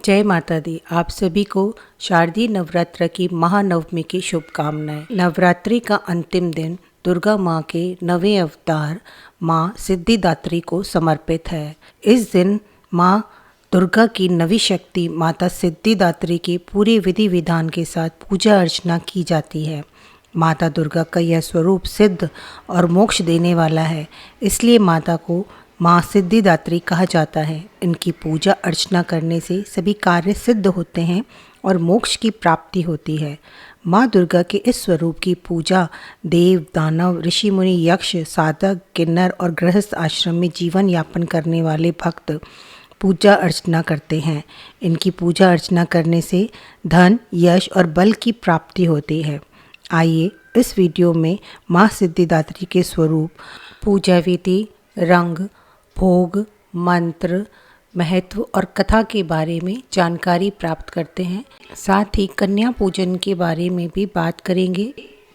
जय माता दी। आप सभी को शारदीय नवरात्र की महानवमी की शुभकामनाएं। नवरात्रि का अंतिम दिन दुर्गा माँ के नवे अवतार माँ सिद्धिदात्री को समर्पित है। इस दिन माँ दुर्गा की नवी शक्ति माता सिद्धिदात्री की पूरे विधि विधान के साथ पूजा अर्चना की जाती है। माता दुर्गा का यह स्वरूप सिद्ध और मोक्ष देने वाला है, इसलिए माता को माँ सिद्धिदात्री कहा जाता है। इनकी पूजा अर्चना करने से सभी कार्य सिद्ध होते हैं और मोक्ष की प्राप्ति होती है। माँ दुर्गा के इस स्वरूप की पूजा देव, दानव, ऋषि मुनि, यक्ष, साधक, किन्नर और गृहस्थ आश्रम में जीवन यापन करने वाले भक्त पूजा अर्चना करते हैं। इनकी पूजा अर्चना करने से धन, यश और बल की प्राप्ति होती है। आइए इस वीडियो में माँ सिद्धिदात्री के स्वरूप, पूजा विधि, रंग, भोग, मंत्र, महत्व और कथा के बारे में जानकारी प्राप्त करते हैं। साथ ही कन्या पूजन के बारे में भी बात करेंगे।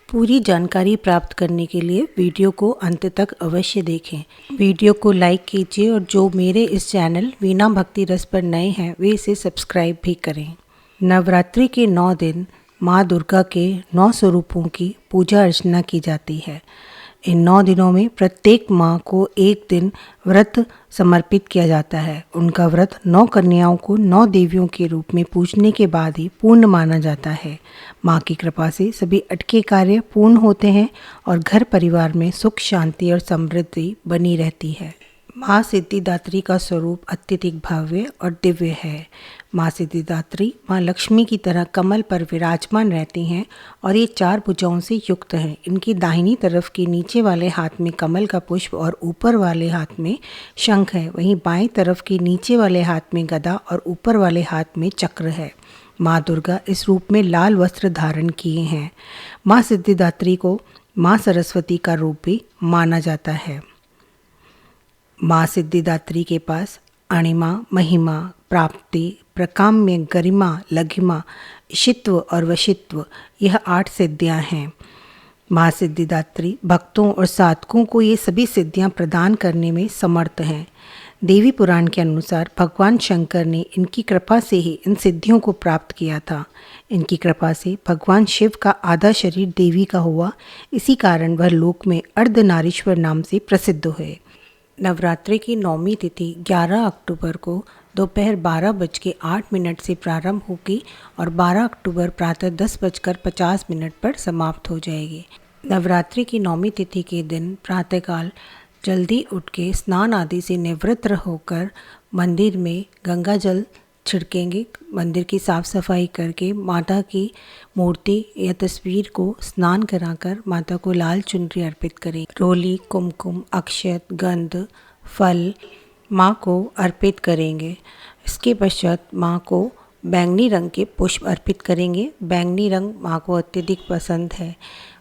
पूरी जानकारी प्राप्त करने के लिए वीडियो को अंत तक अवश्य देखें। वीडियो को लाइक कीजिए और जो मेरे इस चैनल वीणा भक्ति रस पर नए हैं वे इसे सब्सक्राइब भी करें। नवरात्रि के 9 दिन माँ दुर्गा के 9 स्वरूपों की पूजा अर्चना की जाती है। इन 9 दिनों में प्रत्येक माँ को एक दिन व्रत समर्पित किया जाता है। उनका व्रत 9 कन्याओं को 9 देवियों के रूप में पूजने के बाद ही पूर्ण माना जाता है। माँ की कृपा से सभी अटके कार्य पूर्ण होते हैं और घर परिवार में सुख, शांति और समृद्धि बनी रहती है। माँ सिद्धिदात्री का स्वरूप अत्यधिक भव्य और दिव्य है। माँ सिद्धिदात्री माँ लक्ष्मी की तरह कमल पर विराजमान रहती हैं और ये 4 भुजाओं से युक्त हैं। इनकी दाहिनी तरफ के नीचे वाले हाथ में कमल का पुष्प और ऊपर वाले हाथ में शंख है। वहीं बाएं तरफ के नीचे वाले हाथ में गदा और ऊपर वाले हाथ में चक्र है। माँ दुर्गा इस रूप में लाल वस्त्र धारण किए हैं। माँ सिद्धिदात्री को माँ सरस्वती का रूप भी माना जाता है। माँ सिद्धिदात्री के पास अणिमा, महिमा, प्राप्ति, प्रकाम्य, गरिमा, लघिमा, ईशित्व और वशित्व, यह 8 सिद्धियाँ हैं। माँ सिद्धिदात्री भक्तों और साधकों को ये सभी सिद्धियाँ प्रदान करने में समर्थ हैं। देवी पुराण के अनुसार भगवान शंकर ने इनकी कृपा से ही इन सिद्धियों को प्राप्त किया था। इनकी कृपा से भगवान शिव का आधा शरीर देवी का हुआ, इसी कारण वह लोक में अर्धनारीश्वर नाम से प्रसिद्ध हुए। नवरात्रि की 9वीं तिथि 11 अक्टूबर को दोपहर 12:08 से प्रारंभ होगी और 12 अक्टूबर प्रातः 10:50 पर समाप्त हो जाएगी। नवरात्रि की 9वीं तिथि के दिन प्रातःकाल जल्दी उठ के स्नान आदि से निवृत्त होकर मंदिर में गंगा जल छिड़केंगे। मंदिर की साफ़ सफाई करके माता की मूर्ति या तस्वीर को स्नान कराकर माता को लाल चुनरी अर्पित करें। रोली, कुमकुम, अक्षत, गंध, फल माँ को अर्पित करेंगे। इसके पश्चात माँ को बैंगनी रंग के पुष्प अर्पित करेंगे। बैंगनी रंग माँ को अत्यधिक पसंद है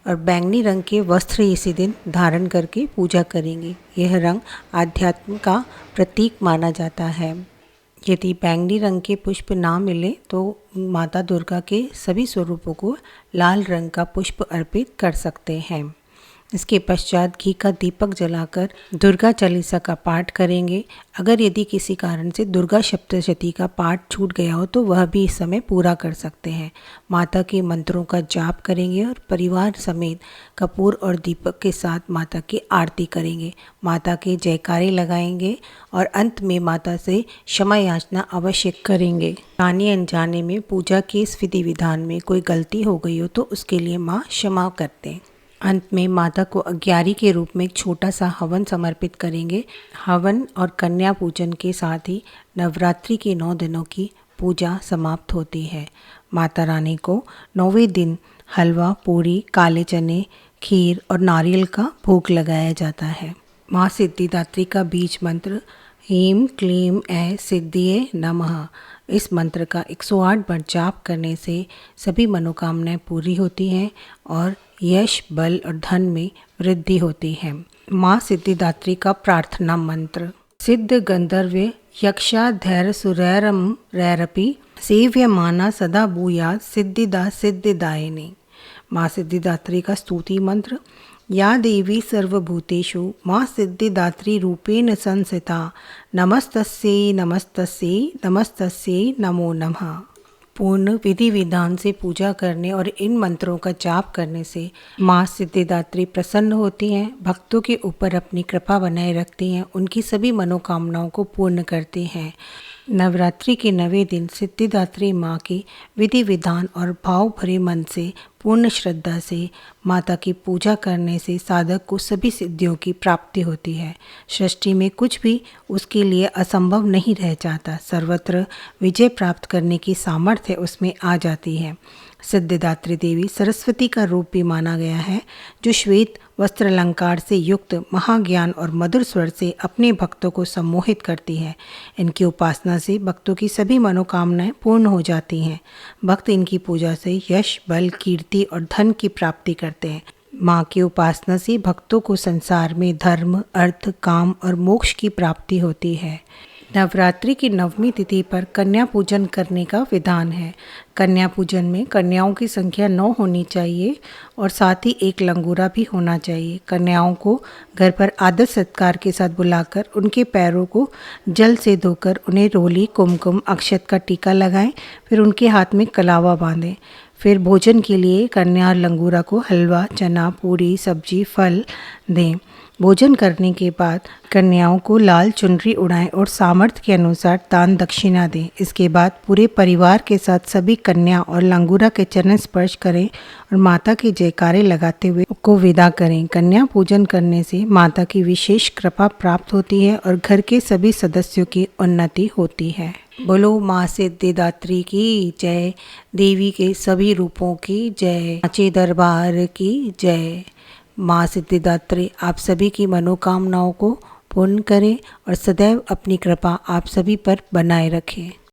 और बैंगनी रंग के वस्त्र इसी दिन धारण करके पूजा करेंगे। यह रंग आध्यात्म का प्रतीक माना जाता है। यदि बैंगनी रंग के पुष्प ना मिले तो माता दुर्गा के सभी स्वरूपों को लाल रंग का पुष्प अर्पित कर सकते हैं। इसके पश्चात घी का दीपक जलाकर दुर्गा चालीसा का पाठ करेंगे। अगर यदि किसी कारण से दुर्गा सप्तशती का पाठ छूट गया हो तो वह भी इस समय पूरा कर सकते हैं। माता के मंत्रों का जाप करेंगे और परिवार समेत कपूर और दीपक के साथ माता की आरती करेंगे। माता के जयकारे लगाएंगे और अंत में माता से क्षमा याचना अवश्य करेंगे। जाने अनजाने में पूजा के इस विधि विधान में कोई गलती हो गई हो तो उसके लिए माँ क्षमा करते हैं। अंत में माता को अग्यारी के रूप में एक छोटा सा हवन समर्पित करेंगे। हवन और कन्या पूजन के साथ ही नवरात्रि के 9 दिनों की पूजा समाप्त होती है। माता रानी को 9वें दिन हलवा, पूरी, काले चने, खीर और नारियल का भोग लगाया जाता है। माँ सिद्धिदात्री का बीज मंत्र ह्रीं क्लीं ऐं सिद्धिये नमः। इस मंत्र का 108 बार जाप करने से सभी मनोकामनाएं पूरी होती हैं और यश, बल और धन में वृद्धि होती है। माँ सिद्धिदात्री का प्रार्थना मंत्र सिद्ध गंधर्व यक्षाधैर्य सुरैरम रैरपि सेव्यमाना सदा भूयात् सिद्धिदा सिद्धिदायिनी। माँ सिद्धिदात्री का स्तुति मंत्र या देवी सर्वभूतेषु माँ सिद्धिदात्री रूपेण संस्थिता नमस्तस्यै नमस्तस्यै नमस्तस्यै नमो नमः। पूर्ण विधि विधान से पूजा करने और इन मंत्रों का जाप करने से माँ सिद्धिदात्री प्रसन्न होती हैं, भक्तों के ऊपर अपनी कृपा बनाए रखती हैं, उनकी सभी मनोकामनाओं को पूर्ण करती हैं। नवरात्रि के 9वें दिन सिद्धिदात्री माँ की विधि विधान और भाव भरे मन से पूर्ण श्रद्धा से माता की पूजा करने से साधक को सभी सिद्धियों की प्राप्ति होती है। सृष्टि में कुछ भी उसके लिए असंभव नहीं रह जाता। सर्वत्र विजय प्राप्त करने की सामर्थ्य उसमें आ जाती है। सिद्धिदात्री देवी सरस्वती का रूप भी माना गया है, जो श्वेत वस्त्र अलंकार से युक्त महाज्ञान और मधुर स्वर से अपने भक्तों को सम्मोहित करती है। इनकी उपासना से भक्तों की सभी मनोकामनाएं पूर्ण हो जाती हैं। भक्त इनकी पूजा से यश, बल, कीर्ति और धन की प्राप्ति करते हैं। माँ की उपासना से भक्तों को संसार में धर्म, अर्थ, काम और मोक्ष की प्राप्ति होती है। नवरात्रि की 9वीं तिथि पर कन्या पूजन करने का विधान है। कन्या पूजन में कन्याओं की संख्या 9 होनी चाहिए और साथ ही एक लंगूरा भी होना चाहिए। कन्याओं को घर पर आदर सत्कार के साथ बुलाकर उनके पैरों को जल से धोकर उन्हें रोली, कुमकुम, अक्षत का टीका लगाएं, फिर उनके हाथ में कलावा बांधें। फिर भोजन के लिए कन्या और लंगूरा को हलवा, चना, पूरी, सब्जी, फल दें। भोजन करने के बाद कन्याओं को लाल चुनरी उड़ाएं और सामर्थ्य के अनुसार दान दक्षिणा दें। इसके बाद पूरे परिवार के साथ सभी कन्या और लंगूरा के चरण स्पर्श करें और माता के जयकारे लगाते हुए को विदा करें। कन्या पूजन करने से माता की विशेष कृपा प्राप्त होती है और घर के सभी सदस्यों की उन्नति होती है। बोलो माँ सिद्धिदात्री की जय, देवी के सभी रूपों की जय, साचे दरबार की जय। माँ सिद्धिदात्री आप सभी की मनोकामनाओं को पूर्ण करें और सदैव अपनी कृपा आप सभी पर बनाए रखें।